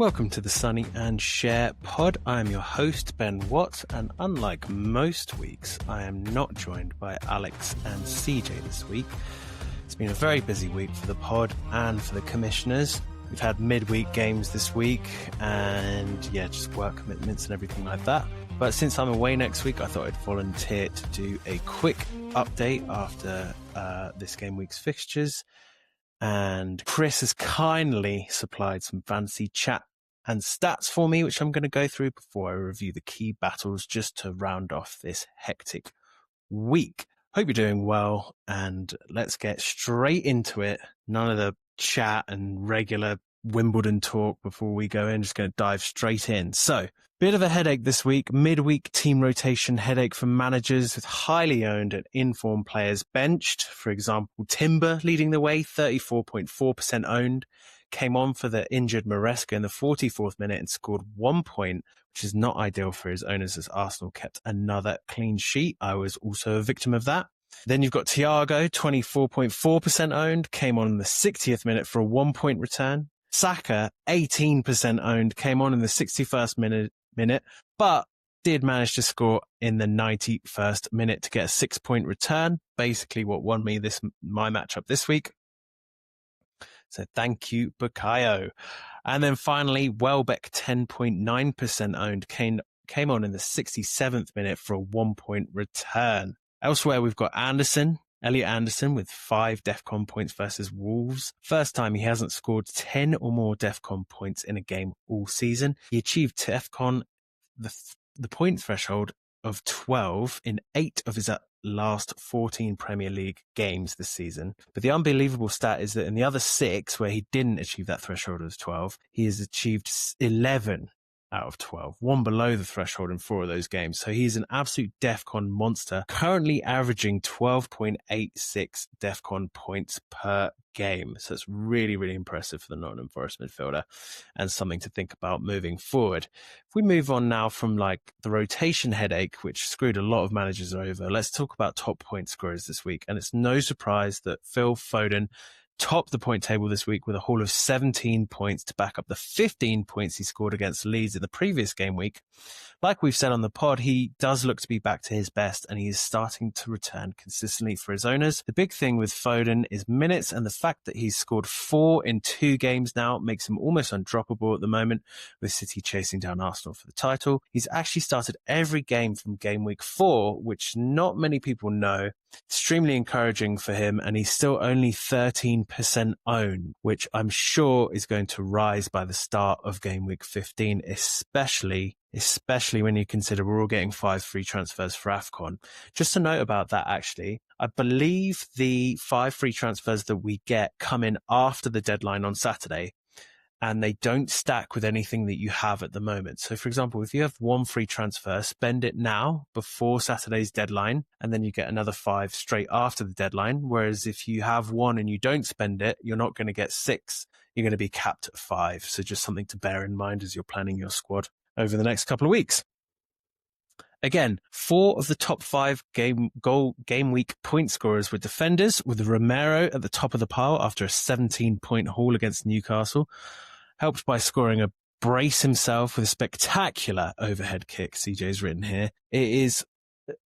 Welcome to the Sonny and Share pod. I am your host, Ben Watt, and unlike most weeks, I am not joined by Alex and CJ this week. It's been a very busy week for the pod and for the commissioners. We've had midweek games this week and just work commitments and everything like that. But since I'm away next week, I thought I'd volunteer to do a quick update after this game week's fixtures. And Chris has kindly supplied some fancy chat and stats for me, which I'm going to go through before I review the key battles just to round off this hectic week. Hope you're doing well, and let's get straight into it. None of the chat and regular Wimbledon talk before we go in. Just going to dive straight in. So, bit of a headache this week. Midweek team rotation headache for managers with highly owned and informed players benched. For example, Timber leading the way, 34.4% owned. Came on for the injured Maresca in the 44th minute and scored 1 point, which is not ideal for his owners as Arsenal kept another clean sheet. I was also a victim of that. Then you've got Thiago, 24.4% owned, came on in the 60th minute for a 1 point return. Saka, 18% owned, came on in the 61st minute, but did manage to score in the 91st minute to get a 6 point return. Basically what won me my matchup this week. So thank you, Bukayo. And then finally, Welbeck, 10.9% owned, came on in the 67th minute for a 1 point return. Elsewhere, we've got Elliot Anderson with 5 DEFCON points versus Wolves. First time he hasn't scored 10 or more DEFCON points in a game all season. He achieved DEFCON, the point threshold of 12 in 8 of his last 14 Premier League games this season. But the unbelievable stat is that in the other 6, where he didn't achieve that threshold of 12, he has achieved 11 out of 12, one below the threshold in 4 of those games. So he's an absolute DEFCON monster, currently averaging 12.86 DEFCON points per game. So it's really, really impressive for the Nottingham Forest midfielder and something to think about moving forward. If we move on now from the rotation headache, which screwed a lot of managers over, let's talk about top point scorers this week. And it's no surprise that Phil Foden topped the point table this week with a haul of 17 points to back up the 15 points he scored against Leeds in the previous game week. Like we've said on the pod, he does look to be back to his best and he is starting to return consistently for his owners. The big thing with Foden is minutes, and the fact that he's scored 4 in 2 games now makes him almost undroppable at the moment, with City chasing down Arsenal for the title. He's actually started every game from game week 4, which not many people know. Extremely encouraging for him, and he's still only 13% owned, which I'm sure is going to rise by the start of game week 15, especially when you consider we're all getting 5 free transfers for AFCON. Just a note about that, actually, I believe the 5 free transfers that we get come in after the deadline on Saturday, and they don't stack with anything that you have at the moment. So, for example, if you have 1 free transfer, spend it now before Saturday's deadline, and then you get another 5 straight after the deadline. Whereas if you have 1 and you don't spend it, you're not going to get 6. You're going to be capped at 5. So just something to bear in mind as you're planning your squad over the next couple of weeks. Again, 4 of the top 5 game week point scorers were defenders, with Romero at the top of the pile after a 17-point haul against Newcastle, helped by scoring a brace himself with a spectacular overhead kick. CJ's written here. It is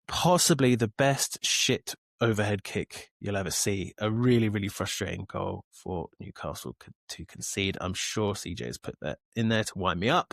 possibly the best shit overhead kick you'll ever see. A really, really frustrating goal for Newcastle to concede. I'm sure CJ's put that in there to wind me up,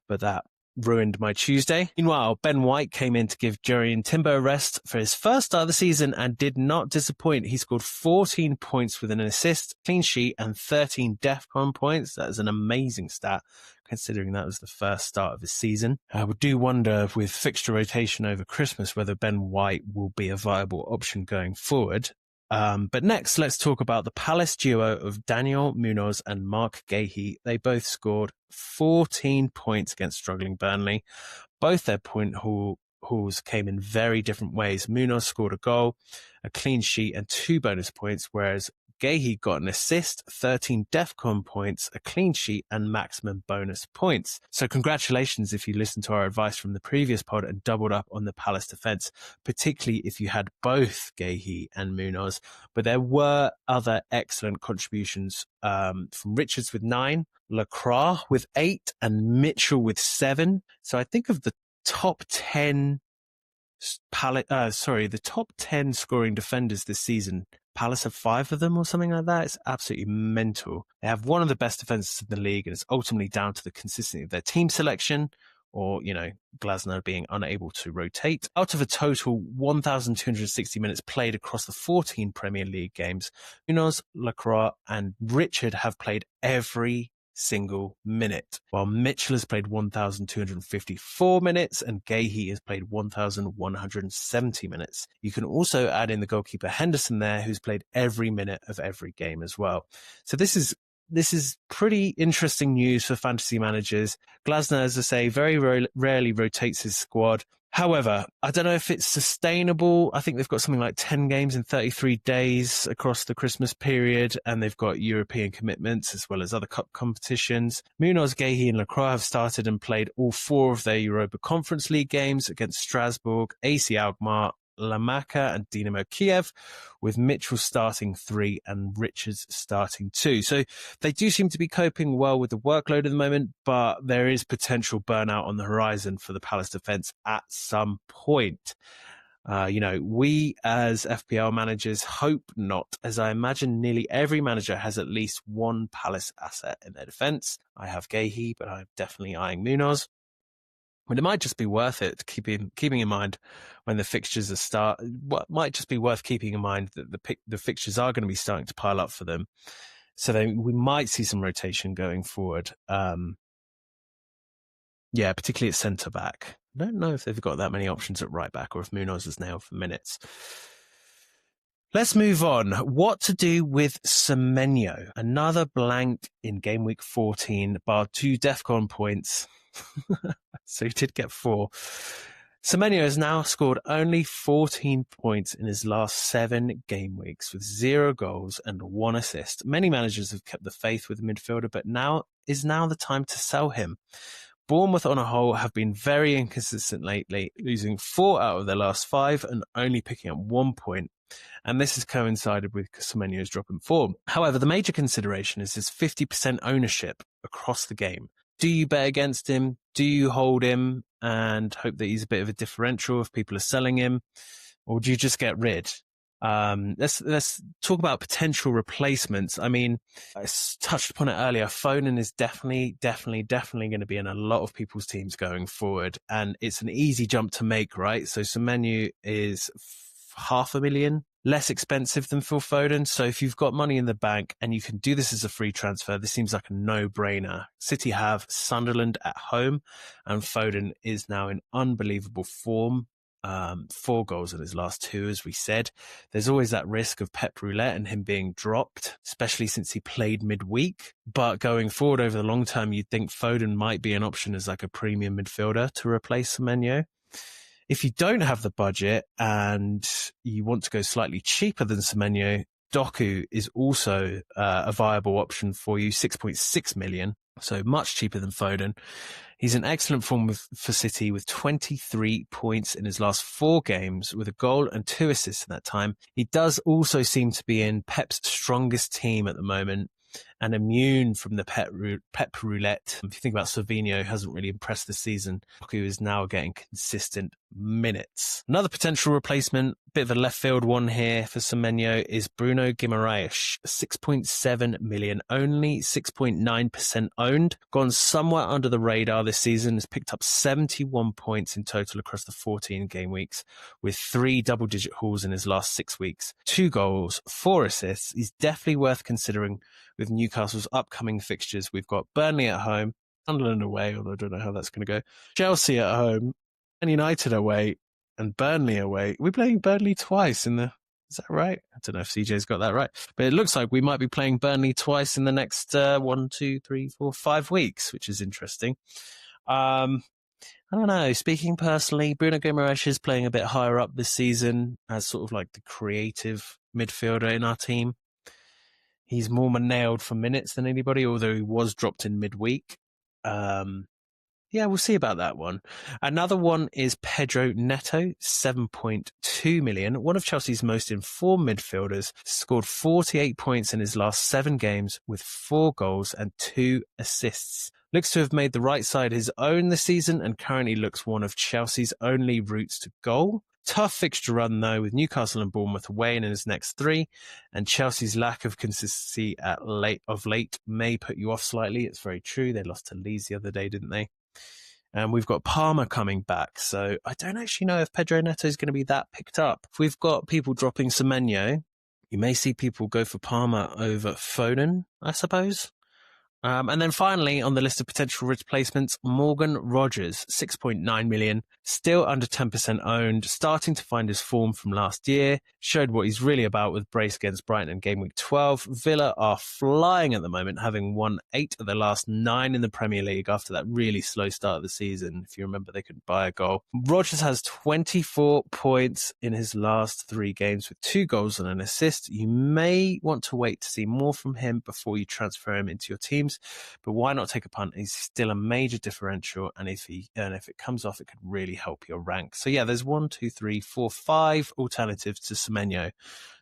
but that ruined my Tuesday. Meanwhile, Ben White came in to give Jurrien Timber a rest for his first start of the season and did not disappoint. He scored 14 points with an assist, clean sheet, and 13 DEFCON points. That is an amazing stat, considering that was the first start of his season. I do wonder, with fixture rotation over Christmas, whether Ben White will be a viable option going forward. But next, let's talk about the Palace duo of Daniel Munoz and Mark Gahey. They both scored 14 points against struggling Burnley. Both their point hauls came in very different ways. Munoz scored a goal, a clean sheet, and 2 bonus points, whereas Gahey got an assist, 13 DEFCON points, a clean sheet, and maximum bonus points. So congratulations if you listened to our advice from the previous pod and doubled up on the Palace defence, particularly if you had both Gahey and Munoz. But there were other excellent contributions from Richards with 9, Lacroix with 8, and Mitchell with 7. So I think of the top 10 the top 10 scoring defenders this season, Palace have 5 of them or something like that. It's absolutely mental. They have one of the best defenses in the league, and it's ultimately down to the consistency of their team selection or, Glasner being unable to rotate. Out of a total 1,260 minutes played across the 14 Premier League games, Munoz, Lacroix, and Richard have played every single minute, while Mitchell has played 1,254 minutes and Gahey has played 1,170 minutes. You can also add in the goalkeeper Henderson there, who's played every minute of every game as well. So this is pretty interesting news for fantasy managers. Glasner, as I say, very rarely rotates his squad. However, I don't know if it's sustainable. I think they've got something like 10 games in 33 days across the Christmas period, and they've got European commitments as well as other cup competitions. Munoz, Gahey and Lacroix have started and played all 4 of their Europa Conference League games against Strasbourg, AC Alkmaar, Lamaka and Dynamo Kiev, with Mitchell starting 3 and Richards starting 2. So they do seem to be coping well with the workload at the moment, but there is potential burnout on the horizon for the Palace defence at some point. We as FPL managers hope not, as I imagine nearly every manager has at least one Palace asset in their defence. I have Gahey, but I'm definitely eyeing Munoz. But it might just be worth it keeping in mind when the fixtures might just be worth keeping in mind that the fixtures are going to be starting to pile up for them. So we might see some rotation going forward. Particularly at centre back. I don't know if they've got that many options at right back or if Munoz is nailed for minutes. Let's move on. What to do with Semenyo? Another blank in game week 14, bar 2 DEFCON points. So he did get 4. Semenyo has now scored only 14 points in his last 7 game weeks with 0 goals and 1 assist. Many managers have kept the faith with the midfielder, but now is the time to sell him. Bournemouth on a whole have been very inconsistent lately, losing 4 out of their last 5 and only picking up 1 point. And this has coincided with Semenyo's drop in form. However, the major consideration is his 50% ownership across the game. Do you bet against him? Do you hold him and hope that he's a bit of a differential if people are selling him? Or do you just get rid? Let's talk about potential replacements. I mean, I touched upon it earlier. Foden is definitely going to be in a lot of people's teams going forward. And it's an easy jump to make, right? So Semenyo is $500,000 less expensive than Phil Foden. So if you've got money in the bank and you can do this as a free transfer, this seems like a no-brainer. City have Sunderland at home and Foden is now in unbelievable form. 4 goals in his last 2, as we said. There's always that risk of Pep Roulette and him being dropped, especially since he played midweek. But going forward over the long term, you'd think Foden might be an option as like a premium midfielder to replace Semenyo. If you don't have the budget and you want to go slightly cheaper than Semenyo, Doku is also a viable option for you, 6.6 million. So much cheaper than Foden. He's in excellent form for City with 23 points in his last 4 games with a goal and 2 assists in that time. He does also seem to be in Pep's strongest team at the moment and immune from the Pep Roulette. If you think about Savinho, who hasn't really impressed this season, who is now getting consistent minutes. Another potential replacement, bit of a left field one here for Semenyo, is Bruno Guimaraes, 6.7 million, only 6.9% owned, gone somewhat under the radar this season, has picked up 71 points in total across the 14 game weeks, with 3 double-digit hauls in his last 6 weeks, 2 goals, 4 assists. He's definitely worth considering with Newcastle's upcoming fixtures. We've got Burnley at home, Sunderland away, although I don't know how that's going to go, Chelsea at home, and United away, and Burnley away. We're playing Burnley twice is that right? I don't know if CJ's got that right. But it looks like we might be playing Burnley twice in the next 1, 2, 3, 4, 5 weeks, which is interesting. I don't know. Speaking personally, Bruno Guimaraes is playing a bit higher up this season as sort of like the creative midfielder in our team. He's more nailed for minutes than anybody, although he was dropped in midweek. Yeah, we'll see about that one. Another one is Pedro Neto, 7.2 million. One of Chelsea's most informed midfielders, scored 48 points in his last 7 games with 4 goals and 2 assists. Looks to have made the right side his own this season and currently looks one of Chelsea's only routes to goal. Tough fixture run though, with Newcastle and Bournemouth away in his next 3, and Chelsea's lack of consistency of late may put you off slightly. It's very true. They lost to Leeds the other day, didn't they? And we've got Palmer coming back, so I don't actually know if Pedro Neto is going to be that picked up. If we've got people dropping Semenyo, you may see people go for Palmer over Foden, I suppose. And then finally, on the list of potential replacements, Morgan Rogers, 6.9 million, still under 10% owned, starting to find his form from last year, showed what he's really about with brace against Brighton in game week 12. Villa are flying at the moment, having won 8 of the last 9 in the Premier League after that really slow start of the season. If you remember, they couldn't buy a goal. Rogers has 24 points in his last 3 games with 2 goals and an assist. You may want to wait to see more from him before you transfer him into your teams. But why not take a punt? He's still a major differential, and if it comes off, it could really help your rank. So yeah, there's 1, 2, 3, 4, 5 alternatives to Semenyo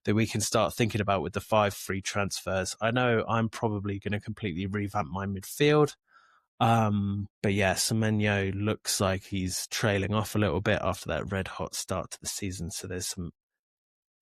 that we can start thinking about with the 5 free transfers. I know I'm probably going to completely revamp my midfield. But yeah, Semenyo looks like he's trailing off a little bit after that red hot start to the season. So there's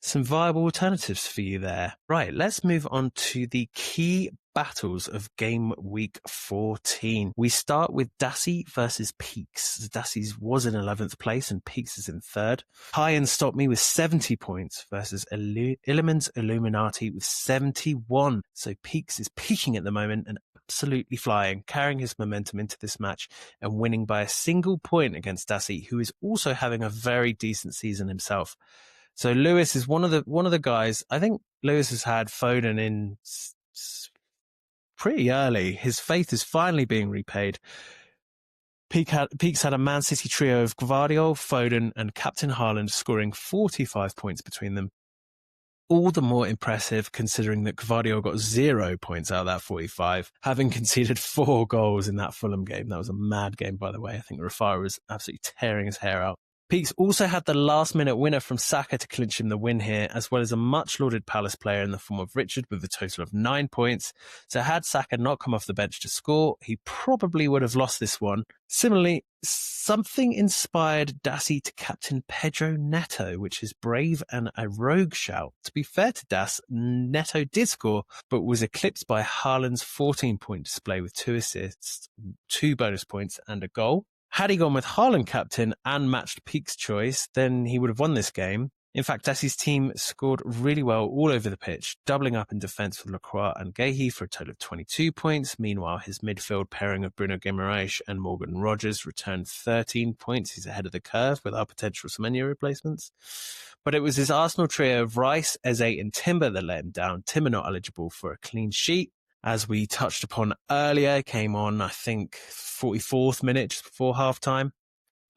some viable alternatives for you there. Right, let's move on to the key battles of game week 14. We start with Dassi versus Peaks. Dassi's was in 11th place and Peaks is in 3rd. High stopped me with 70 points versus Illiman's Illuminati with 71. So Peaks is peaking at the moment and absolutely flying, carrying his momentum into this match and winning by a single point against Dassi, who is also having a very decent season himself. So Lewis is one of the guys. I think Lewis has had Foden in pretty early. His faith is finally being repaid. Peaks had a Man City trio of Gvardiol, Foden, and Captain Haaland scoring 45 points between them. All the more impressive considering that Gvardiol got 0 points out of that 45, having conceded 4 goals in that Fulham game. That was a mad game, by the way. I think Rafara was absolutely tearing his hair out. Peaks also had the last-minute winner from Saka to clinch him the win here, as well as a much-lauded Palace player in the form of Richard with a total of 9 points. So had Saka not come off the bench to score, he probably would have lost this one. Similarly, something inspired Dassi to captain Pedro Neto, which is brave and a rogue shout. To be fair to Das, Neto did score, but was eclipsed by Haaland's 14-point display with 2 assists, 2 bonus points and a goal. Had he gone with Haaland captain and matched Peak's choice, then he would have won this game. In fact, Dassi's team scored really well all over the pitch, doubling up in defence with Lacroix and Guéhi for a total of 22 points. Meanwhile, his midfield pairing of Bruno Guimaraes and Morgan Rogers returned 13 points. He's ahead of the curve with our potential Semenyo replacements. But it was his Arsenal trio of Rice, Eze and Timber that let him down. Timber not eligible for a clean sheet. As we touched upon earlier, came on, I think, 44th minute just before half-time.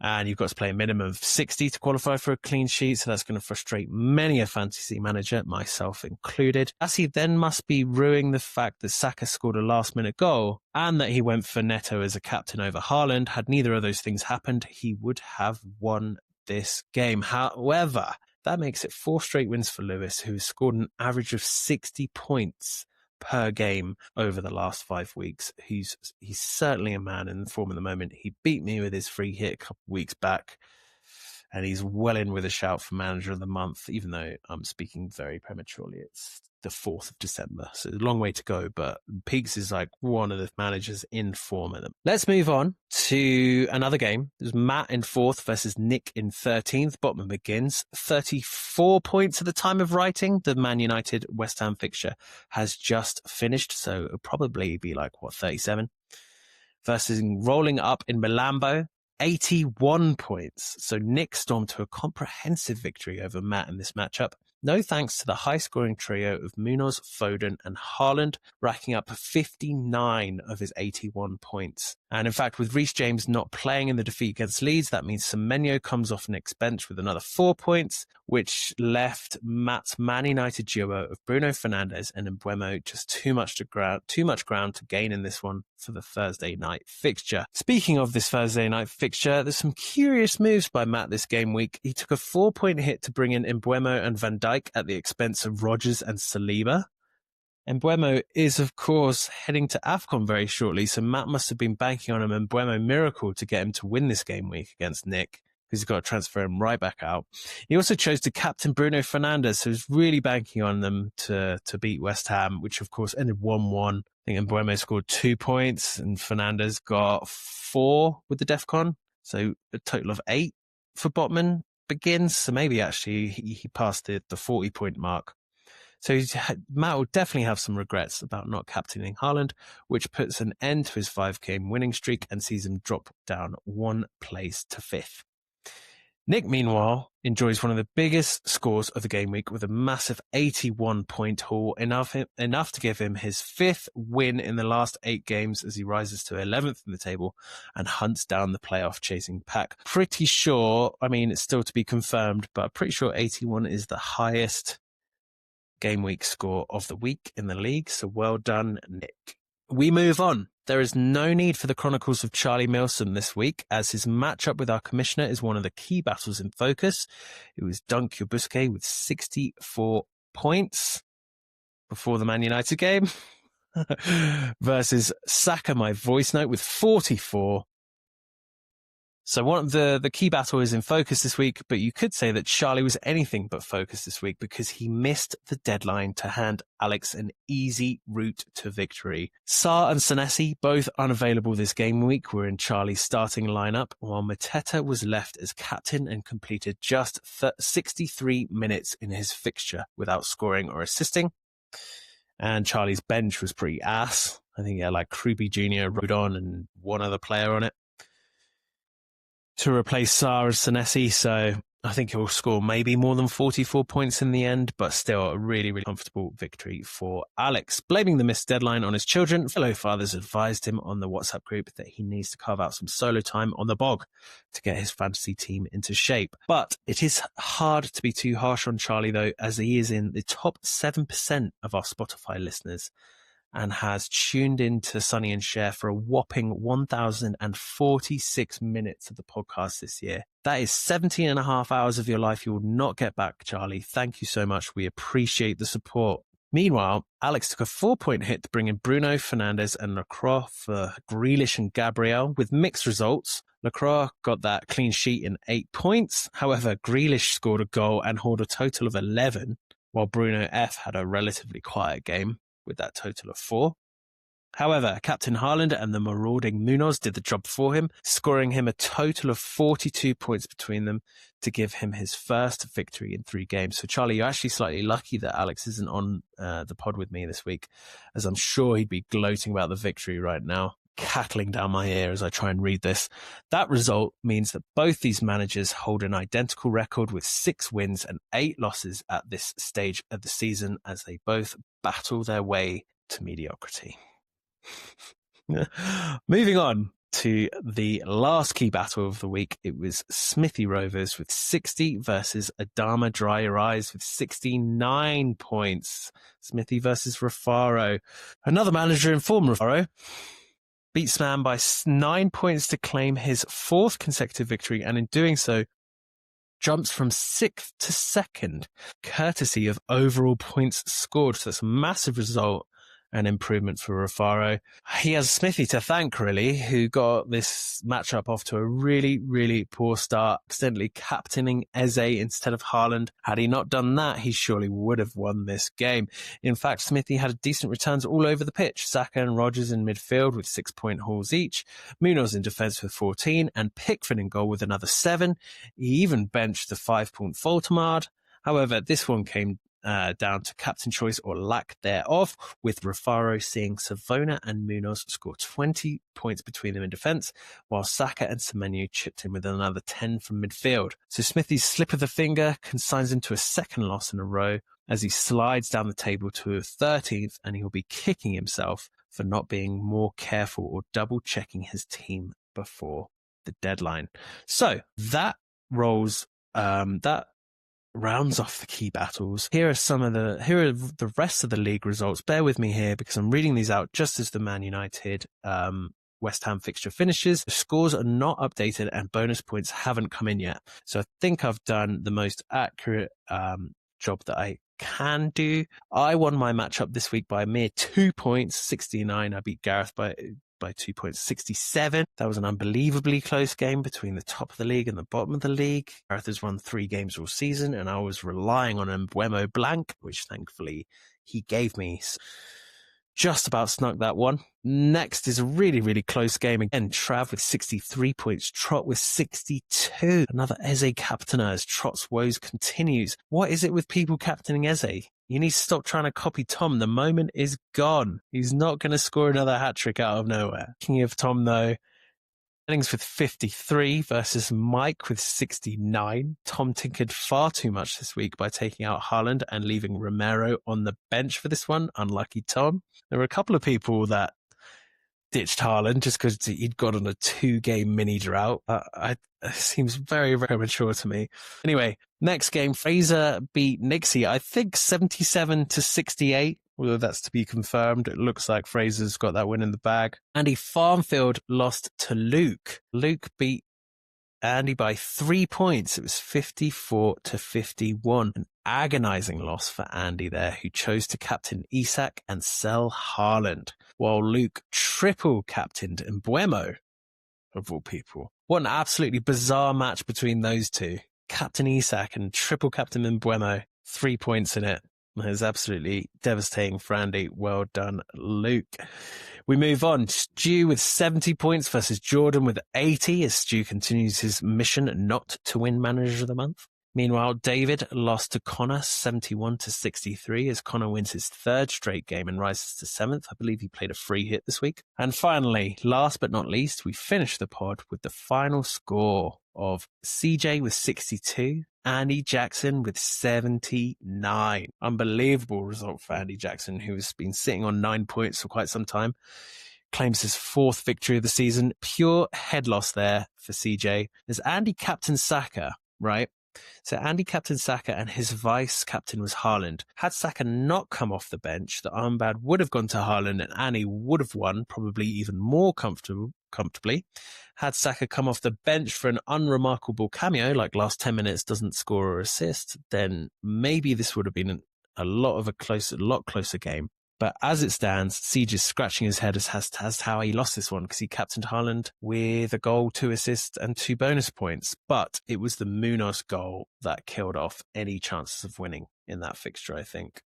And you've got to play a minimum of 60 to qualify for a clean sheet, so that's going to frustrate many a fantasy manager, myself included. Dassi then must be ruining the fact that Saka scored a last-minute goal and that he went for Neto as a captain over Haaland. Had neither of those things happened, he would have won this game. However, that makes it 4 straight wins for Lewis, who has scored an average of 60 points per game over the last 5 weeks. He's certainly a man in form at the moment. He beat me with his free hit a couple of weeks back, and he's well in with a shout for manager of the month, even though I'm speaking very prematurely. It's the 4th of December, so a long way to go, but Peaks is like one of the managers in form at them. Let's move on to another game. There's Matt in 4th versus Nick in 13th. Botman begins. 34 points at the time of writing. The Man United West Ham fixture has just finished, so it'll probably be like, 37? Versus rolling up in Milambo, 81 points. So Nick stormed to a comprehensive victory over Matt in this matchup. No thanks to the high-scoring trio of Munoz, Foden and Haaland, racking up 59 of his 81 points. And in fact, with Reece James not playing in the defeat against Leeds, that means Semenyo comes off Nick's bench with another 4 points, which left Matt's Man United duo of Bruno Fernandes and Mbeumo just too much ground to gain in this one for the Thursday night fixture. Speaking of this Thursday night fixture, there's some curious moves by Matt this game week. He took a 4-point hit to bring in Mbeumo and Van Dijk at the expense of Rodgers and Saliba. Mbeumo is, of course, heading to AFCON very shortly, so Matt must have been banking on a Mbeumo miracle to get him to win this game week against Nick, because he's got to transfer him right back out. He also chose to captain Bruno Fernandes, so he's really banking on them to beat West Ham, which of course ended 1-1. I think Mbeumo scored 2 points and Fernandes got 4 with the DEFCON, so a total of 8 for Botman begins. So maybe actually he passed the 40-point mark. So Matt will definitely have some regrets about not captaining Haaland, which puts an end to his 5-game winning streak and sees him drop down 1 place to 5th. Nick, meanwhile, enjoys one of the biggest scores of the game week with a massive 81-point haul, enough to give him his 5th win in the last 8 games as he rises to 11th in the table and hunts down the playoff chasing pack. Pretty sure, I mean, it's still to be confirmed, but I'm pretty sure 81 is the highest game week score of the week in the league. So well done, Nick. We move on. There is no need for the Chronicles of Charlie Milsom this week, as his matchup with our commissioner is one of the key battles in focus. It was Dunk Your Busquets with 64 points before the Man United game versus Saka, my voice note, with 44. So one of the key battle is in focus this week, but you could say that Charlie was anything but focused this week because he missed the deadline to hand Alex an easy route to victory. Sarr and Senesi, both unavailable this game week, were in Charlie's starting lineup, while Mateta was left as captain and completed just 63 minutes in his fixture without scoring or assisting. And Charlie's bench was pretty ass. I think he had like Kruby Jr., Rodon, and one other player on it to replace Sarr and Senesi, so I think he'll score maybe more than 44 points in the end, but still a really, really comfortable victory for Alex. Blaming the missed deadline on his children, fellow fathers advised him on the WhatsApp group that he needs to carve out some solo time on the bog to get his fantasy team into shape. But it is hard to be too harsh on Charlie, though, as he is in the top 7% of our Spotify listeners and has tuned in to Sonny and Cher for a whopping 1,046 minutes of the podcast this year. That is 17 and a half hours of your life you will not get back, Charlie. Thank you so much. We appreciate the support. Meanwhile, Alex took a 4-point hit to bring in Bruno Fernandes and Lacroix for Grealish and Gabriel with mixed results. Lacroix got that clean sheet in 8 points. However, Grealish scored a goal and hauled a total of 11, while Bruno F had a relatively quiet game with that total of 4. However, Captain Haaland and the marauding Munoz did the job for him, scoring him a total of 42 points between them to give him his first victory in 3 games. So, Charlie, you're actually slightly lucky that Alex isn't on the pod with me this week, as I'm sure he'd be gloating about the victory right now, cackling down my ear as I try and read this. That result means that both these managers hold an identical record with 6 wins and 8 losses at this stage of the season as they both battle their way to mediocrity. Moving on to the last key battle of the week, it was Smithy Rovers with 60 versus Adama Dry Your Eyes with 69 points. Smithy versus Rafaro. Another manager in form, Rafaro beats Man by 9 points to claim his 4th consecutive victory, and in doing so, jumps from 6th to 2nd, courtesy of overall points scored. So that's a massive result and improvement for Rafaro. He has Smithy to thank, really, who got this matchup off to a really, really poor start, accidentally captaining Eze instead of Haaland. Had he not done that, he surely would have won this game. In fact, Smithy had decent returns all over the pitch. Saka and Rodgers in midfield with 6-point hauls each, Munoz in defence with 14, and Pickford in goal with another 7. He even benched the 5-point Voltemade. However, this one came down to captain choice or lack thereof, with Rafaro seeing Savona and Munoz score 20 points between them in defence, while Saka and Semenyo chipped in with another 10 from midfield. So Smithy's slip of the finger consigns him to a second loss in a row as he slides down the table to a 13th, and he will be kicking himself for not being more careful or double checking his team before the deadline. So that rounds off the key battles. Here are the rest of the league results. Bear with me here because I'm reading these out just as the Man United West Ham fixture finishes. The scores are not updated and bonus points haven't come in yet. So I think I've done the most accurate job that I can do. I won my matchup this week by a mere 2 points, 69. I beat Gareth by 2 points, 67. That was an unbelievably close game between the top of the league and the bottom of the league. Gareth has run 3 games all season, and I was relying on Mbeumo blank, which thankfully he gave me. Just about snuck that one. Next is a really, really close game again. Trav with 63 points, Trot with 62. Another Eze captainer as Trot's woes continues. What is it with people captaining Eze? You need to stop trying to copy Tom. The moment is gone. He's not going to score another hat-trick out of nowhere. Speaking of Tom, though, Jennings with 53 versus Mike with 69. Tom tinkered far too much this week by taking out Haaland and leaving Romero on the bench for this one. Unlucky Tom. There were a couple of people that ditched Haaland just because he'd got on a 2-game mini drought. It seems very, very premature to me. Anyway, next game, Fraser beat Nixie, I think 77-68. Although that's to be confirmed. It looks like Fraser's got that win in the bag. Andy Farmfield lost to Luke. Luke beat Andy by 3 points. It was 54-51. An agonizing loss for Andy there, who chose to captain Isak and sell Haaland, while Luke triple captained Mbeumo, of all people. What an absolutely bizarre match between those two. Captain Isak and triple captain Mbeumo. 3 points in it. It was absolutely devastating for Andy. Well done, Luke. We move on. Stu with 70 points versus Jordan with 80 as Stu continues his mission not to win Manager of the Month. Meanwhile, David lost to Connor 71-63 as Connor wins his 3rd straight game and rises to 7th. I believe he played a free hit this week. And finally, last but not least, we finish the pod with the final score of CJ with 62, Andy Jackson with 79. Unbelievable result for Andy Jackson, who has been sitting on 9 points for quite some time. Claims his 4th victory of the season. Pure head loss there for CJ. There's Andy captain Saka, right? So Andy captained Saka and his vice captain was Haaland. Had Saka not come off the bench, the armband would have gone to Haaland and Andy would have won, probably even more comfortably. Had Saka come off the bench for an unremarkable cameo, like last 10 minutes doesn't score or assist, then maybe this would have been a lot closer game. But as it stands, Siege is scratching his head as to how he lost this one because he captained Haaland with a goal, 2 assists and 2 bonus points. But it was the Munoz goal that killed off any chances of winning in that fixture, I think.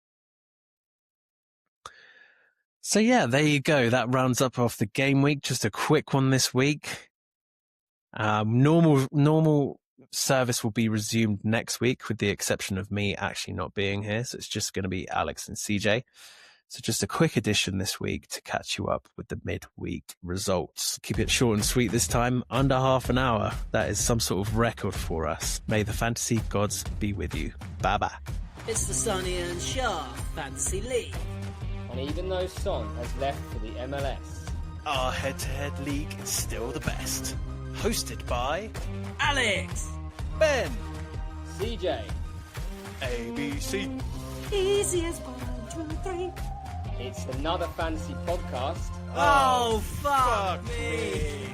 So yeah, there you go. That rounds up off the game week. Just a quick one this week. Normal service will be resumed next week with the exception of me actually not being here. So it's just going to be Alex and CJ. So just a quick edition this week to catch you up with the midweek results. Keep it short and sweet this time, under half an hour. That is some sort of record for us. May the fantasy gods be with you. Bye-bye. It's the Sonny and Shah Fantasy League. And even though Son has left for the MLS, our head-to-head league is still the best. Hosted by Alex, Ben, CJ, ABC. Easy as 1, 2, 3. It's another fantasy podcast. Oh, fuck me.